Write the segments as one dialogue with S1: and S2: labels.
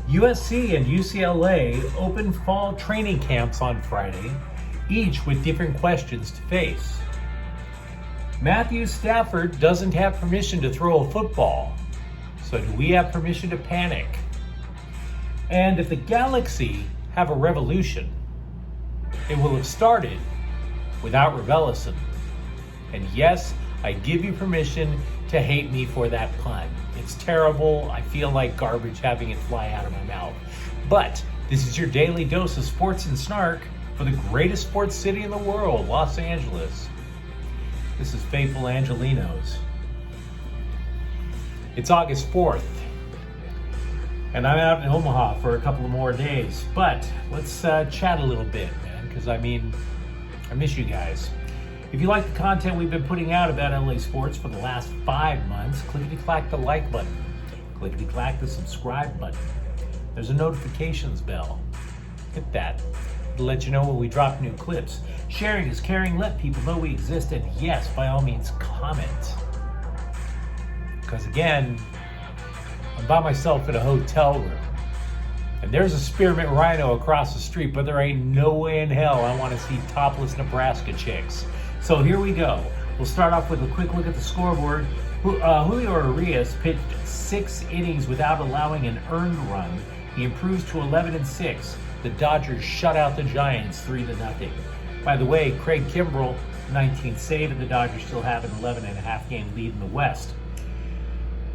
S1: USC and UCLA open fall training camps on Friday, each with different questions to face. Matthew Stafford doesn't have permission to throw a football, so do we have permission to panic? And if the Galaxy have a revolution, it will have started without Rebellison. And yes, I give you permission to hate me for that pun. It's terrible. I feel like garbage having it fly out of my mouth. But this is your daily dose of sports and snark for the greatest sports city in the world, Los Angeles. This is faithful Angelenos. It's August 4th, and I'm out in Omaha for a couple of more days. But let's chat a little bit, man, because I miss you guys. If you like the content we've been putting out about LA sports for the last 5 months, clickety-clack the like button. Clickety-clack the subscribe button. There's a notifications bell. Hit that. It'll let you know when we drop new clips. Sharing is caring. Let people know we exist. And yes, by all means, comment. Because again, I'm by myself in a hotel room. And there's a spearmint rhino across the street, but there ain't no way in hell I want to see topless Nebraska chicks. So here we go. We'll start off with a quick look at the scoreboard. Julio Urias pitched 6 innings without allowing an earned run. He improves to 11-6. The Dodgers shut out the Giants 3-0. By the way, Craig Kimbrell, 19th save, and the Dodgers still have an 11.5 game lead in the West.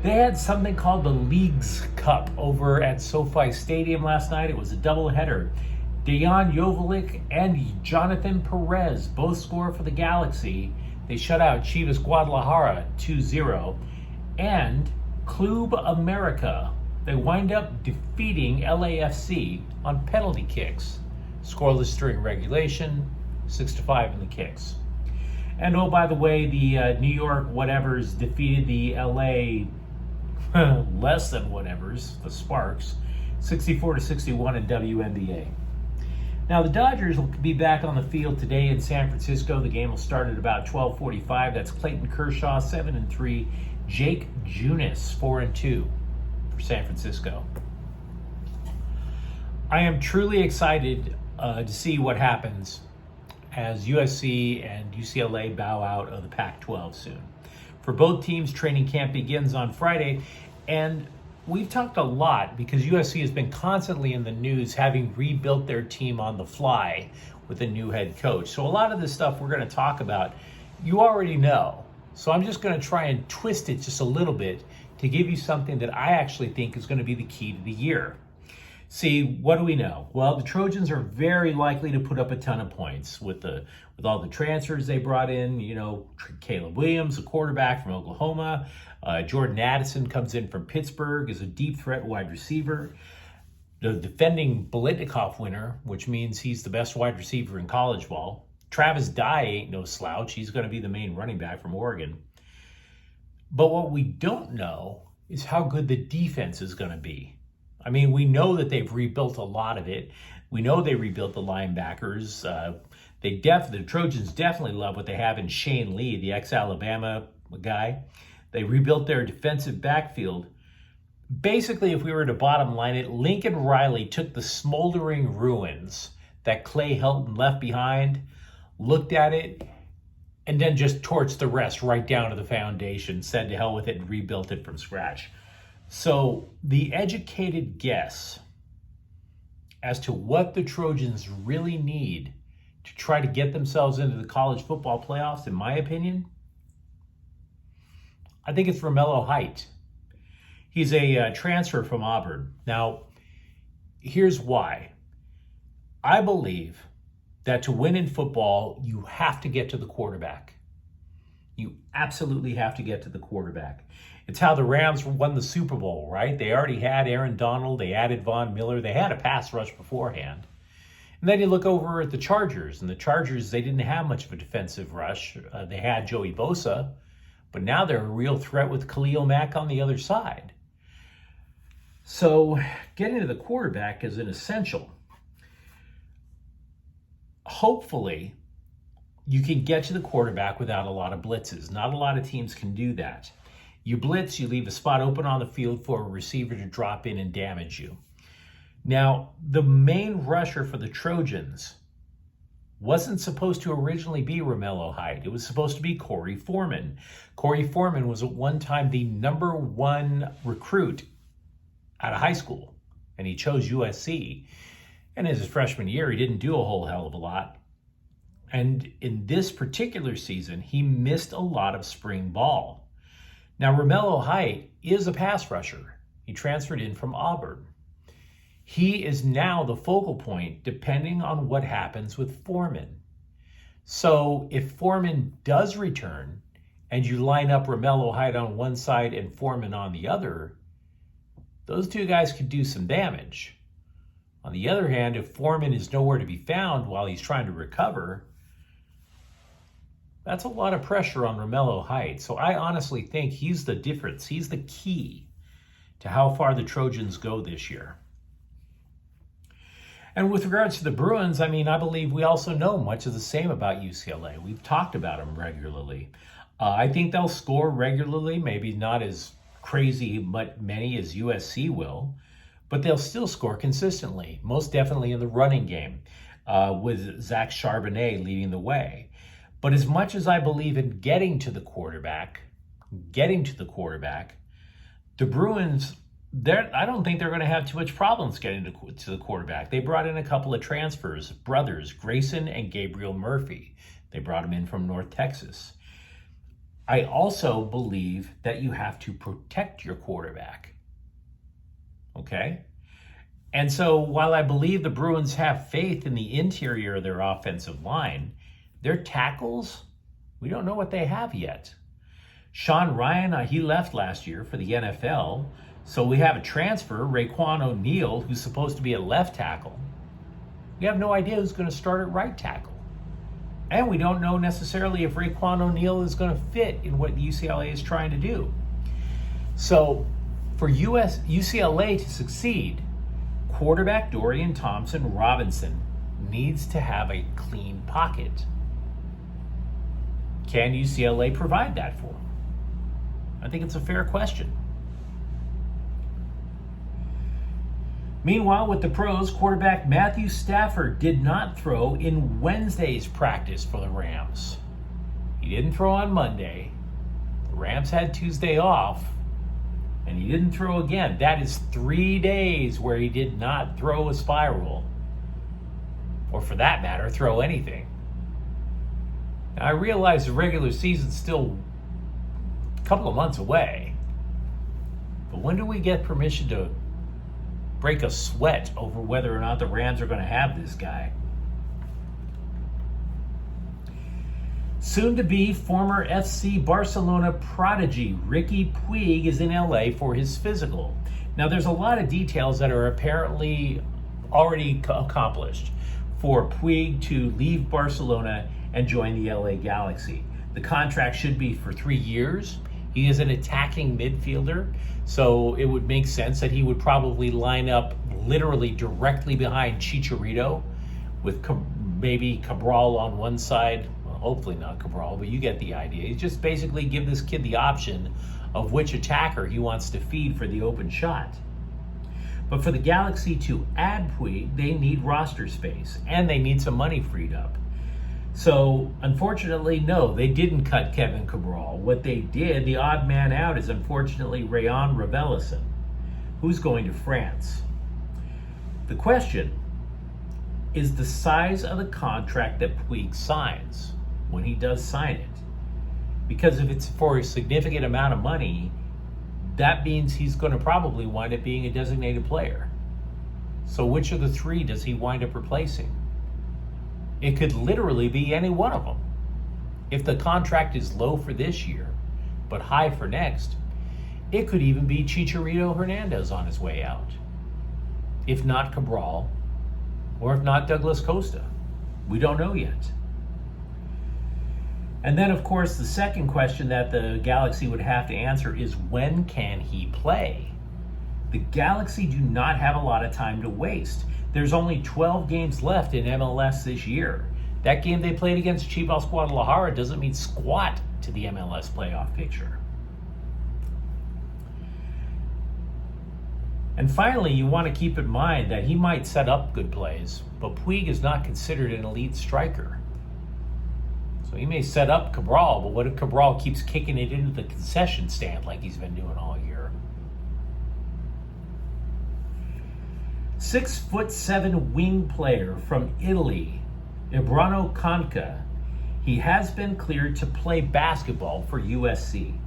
S1: They had something called the Leagues Cup over at SoFi Stadium last night. It was a doubleheader. Dejan Joveljic and Jonathan Perez both score for the Galaxy. They shut out Chivas Guadalajara 2-0. And Club America, they wind up defeating LAFC on penalty kicks. Scoreless during regulation, 6-5 in the kicks. And oh, by the way, the New York whatevers defeated the LA less than whatevers, the Sparks, 64-61 in WNBA. Now, the Dodgers will be back on the field today in San Francisco. The game will start at about 12:45. That's Clayton Kershaw, 7-3. Jake Junis, 4-2 for San Francisco. I am truly excited to see what happens as USC and UCLA bow out of the Pac-12 soon. For both teams, training camp begins on Friday, and we've talked a lot because USC has been constantly in the news having rebuilt their team on the fly with a new head coach. So a lot of the stuff we're going to talk about, you already know. So I'm just going to try and twist it just a little bit to give you something that I actually think is going to be the key to the year. See, what do we know? Well, the Trojans are very likely to put up a ton of points with all the transfers they brought in. You know, Caleb Williams, a quarterback from Oklahoma. Jordan Addison comes in from Pittsburgh as a deep threat wide receiver. The defending Biletnikoff winner, which means he's the best wide receiver in college ball. Travis Dye ain't no slouch. He's going to be the main running back from Oregon. But what we don't know is how good the defense is going to be. I mean, we know that they've rebuilt a lot of it. We know they rebuilt the linebackers. The Trojans definitely love what they have in Shane Lee, the ex-Alabama guy. They rebuilt their defensive backfield. Basically, if we were to bottom line it, Lincoln Riley took the smoldering ruins that Clay Helton left behind, looked at it, and then just torched the rest right down to the foundation, said to hell with it, and rebuilt it from scratch. So the educated guess as to what the Trojans really need to try to get themselves into the college football playoffs, in my opinion, I think it's Romello Height. He's a transfer from Auburn. Now, here's why. I believe that to win in football, you have to get to the quarterback. You absolutely have to get to the quarterback. It's how the Rams won the Super Bowl, right? They already had Aaron Donald. They added Von Miller. They had a pass rush beforehand. And then you look over at the Chargers. And the Chargers, they didn't have much of a defensive rush. They had Joey Bosa. But now they're a real threat with Khalil Mack on the other side. So getting to the quarterback is an essential. Hopefully, you can get to the quarterback without a lot of blitzes. Not a lot of teams can do that. You blitz, you leave a spot open on the field for a receiver to drop in and damage you. Now, the main rusher for the Trojans wasn't supposed to originally be Romello Height. It was supposed to be Corey Foreman. Corey Foreman was at one time the #1 recruit out of high school, and he chose USC. And in his freshman year, he didn't do a whole hell of a lot. And in this particular season, he missed a lot of spring ball. Now, Romello Height is a pass rusher. He transferred in from Auburn. He is now the focal point depending on what happens with Foreman. So if Foreman does return and you line up Romello Height on one side and Foreman on the other, those two guys could do some damage. On the other hand, if Foreman is nowhere to be found while he's trying to recover, that's a lot of pressure on Romello Height. So I honestly think he's the difference. He's the key to how far the Trojans go this year. And with regards to the Bruins, I believe we also know much of the same about UCLA. We've talked about them regularly. I think they'll score regularly, maybe not as crazy but many as USC will, but they'll still score consistently, most definitely in the running game, with Zach Charbonnet leading the way. But as much as I believe in getting to the quarterback, the Bruins, I don't think they're going to have too much problems getting to the quarterback. They brought in a couple of transfers, brothers, Grayson and Gabriel Murphy. They brought them in from North Texas. I also believe that you have to protect your quarterback. Okay? And so while I believe the Bruins have faith in the interior of their offensive line, their tackles, we don't know what they have yet. Sean Ryan, he left last year for the NFL. So we have a transfer, Raekwon O'Neal, who's supposed to be a left tackle. We have no idea who's going to start at right tackle. And we don't know necessarily if Raekwon O'Neal is going to fit in what UCLA is trying to do. So for UCLA to succeed, quarterback Dorian Thompson-Robinson needs to have a clean pocket. Can UCLA provide that for him? I think it's a fair question. Meanwhile, with the pros, quarterback Matthew Stafford did not throw in Wednesday's practice for the Rams. He didn't throw on Monday. The Rams had Tuesday off, and he didn't throw again. That is 3 days where he did not throw a spiral, or for that matter, throw anything. Now, I realize the regular season's still a couple of months away, but when do we get permission to break a sweat over whether or not the Rams are going to have this guy? Soon to be former FC Barcelona prodigy Ricky Puig is in LA for his physical. Now, there's a lot of details that are apparently already accomplished for Puig to leave Barcelona and join the LA Galaxy. The contract should be for 3 years. He is an attacking midfielder, so it would make sense that he would probably line up literally directly behind Chicharito with maybe Cabral on one side. Well, hopefully not Cabral, but you get the idea. He's just basically give this kid the option of which attacker he wants to feed for the open shot. But for the Galaxy to add Puig, they need roster space, and they need some money freed up. So, unfortunately, no, they didn't cut Kevin Cabral. What they did, the odd man out, is unfortunately Rayon Raveloson, who's going to France. The question is the size of the contract that Puig signs when he does sign it. Because if it's for a significant amount of money, that means he's going to probably wind up being a designated player. So which of the three does he wind up replacing? It could literally be any one of them. If the contract is low for this year, but high for next, it could even be Chicharito Hernandez on his way out. If not Cabral, or if not Douglas Costa. We don't know yet. And then, of course, the second question that the Galaxy would have to answer is, when can he play? The Galaxy do not have a lot of time to waste. There's only 12 games left in MLS this year. That game they played against Chivas Guadalajara doesn't mean squat to the MLS playoff picture. And finally, you want to keep in mind that he might set up good plays, but Puig is not considered an elite striker. So he may set up Cabral, but what if Cabral keeps kicking it into the concession stand like he's been doing all year? 6'7" wing player from Italy, Ibrano Conca. He has been cleared to play basketball for USC.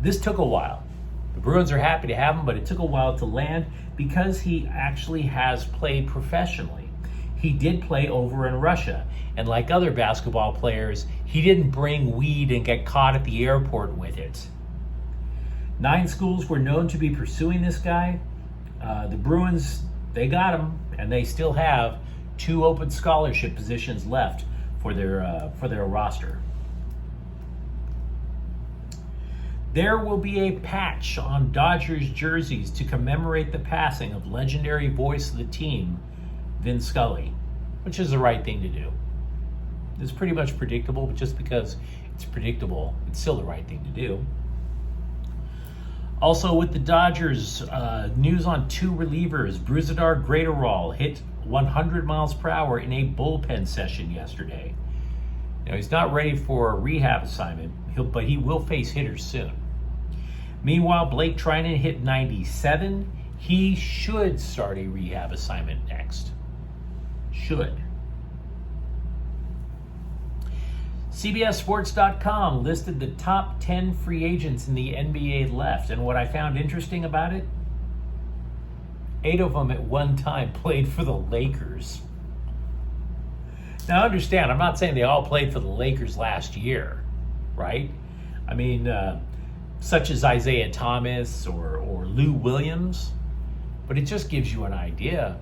S1: This took a while. The Bruins are happy to have him, but it took a while to land because he actually has played professionally. He did play over in Russia, and like other basketball players, he didn't bring weed and get caught at the airport with it. 9 schools were known to be pursuing this guy. The Bruins, they got him, and they still have 2 open scholarship positions left for their roster. There will be a patch on Dodgers jerseys to commemorate the passing of legendary voice of the team, Vin Scully, which is the right thing to do. It's pretty much predictable, but just because it's predictable, it's still the right thing to do. Also with the Dodgers, news on 2 relievers. Brusdar Graterol hit 100 miles per hour in a bullpen session yesterday. Now, he's not ready for a rehab assignment, but he will face hitters soon. Meanwhile, Blake Trinan hit 97. He should start a rehab assignment next. Should. CBSSports.com listed the top 10 free agents in the NBA left, and what I found interesting about it, 8 of them at one time played for the Lakers. Now understand, I'm not saying they all played for the Lakers last year, right? I mean, such as Isaiah Thomas or Lou Williams, but it just gives you an idea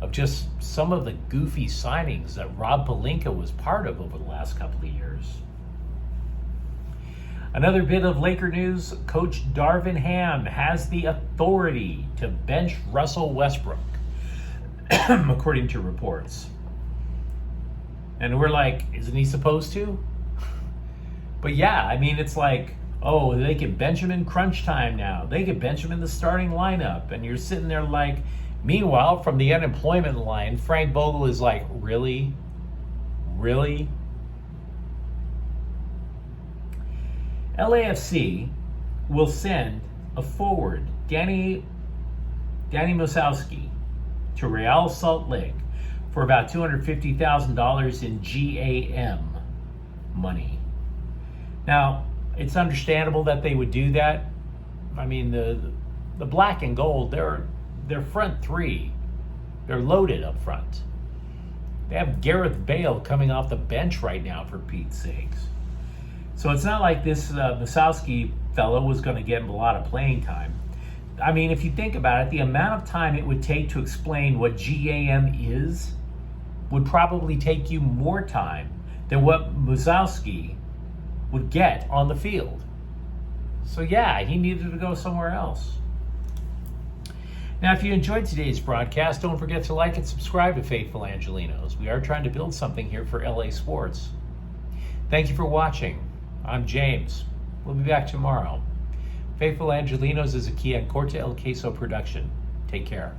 S1: of just some of the goofy signings that Rob Pelinka was part of over the last couple of years. Another bit of Laker news, Coach Darvin Ham has the authority to bench Russell Westbrook, according to reports. And we're like, isn't he supposed to? But yeah, I mean, it's like, oh, they can bench him in crunch time now. They can bench him in the starting lineup. And you're sitting there like, meanwhile, from the unemployment line, Frank Vogel is like, really? Really? LAFC will send a forward, Danny Musowski, to Real Salt Lake for about $250,000 in GAM money. Now, it's understandable that they would do that. I mean, the black and gold, their front 3, they're loaded up front. They have Gareth Bale coming off the bench right now, for Pete's sakes. So it's not like this Musowski fellow was going to get him a lot of playing time. I mean, if you think about it, the amount of time it would take to explain what GAM is would probably take you more time than what Musowski would get on the field. So yeah, he needed to go somewhere else. Now, if you enjoyed today's broadcast, don't forget to like and subscribe to Faithful Angelenos. We are trying to build something here for LA Sports. Thank you for watching. I'm James. We'll be back tomorrow. Faithful Angelenos is a Kia and Corte El Queso production. Take care.